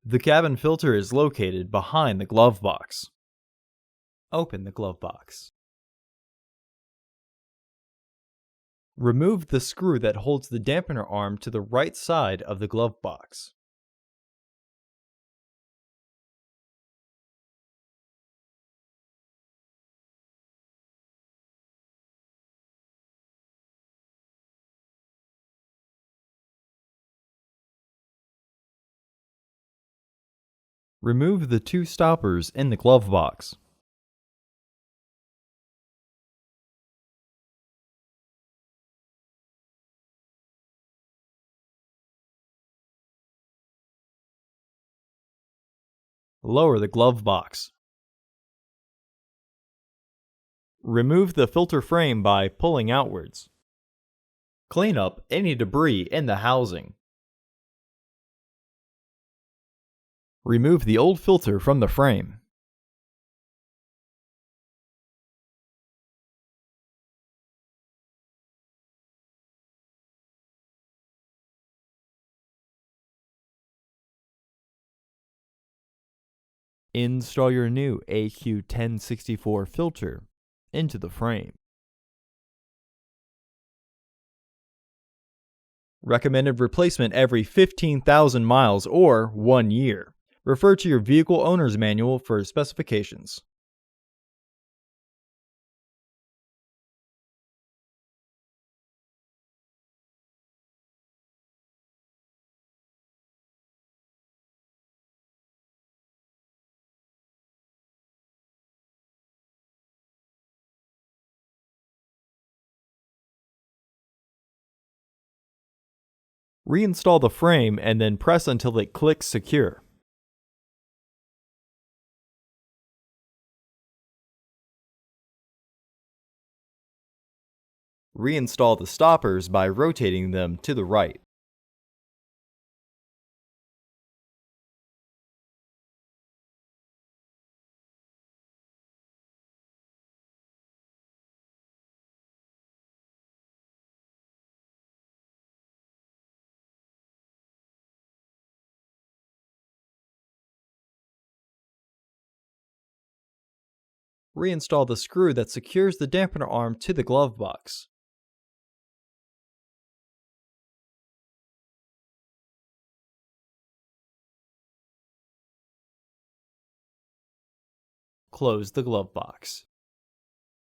The cabin filter is located behind the glove box. Open the glove box. Remove the screw that holds the dampener arm to the right side of the glove box. Remove the two stoppers in the glove box. Lower the glove box. Remove the filter frame by pulling outwards. Clean up any debris in the housing. Remove the old filter from the frame. Install your new AQ1064 filter into the frame. Recommended replacement every 15,000 miles or 1 year. Refer to your vehicle owner's manual for specifications. Reinstall the frame and then press until it clicks secure. Reinstall the stoppers by rotating them to the right. Reinstall the screw that secures the dampener arm to the glove box. Close the glove box.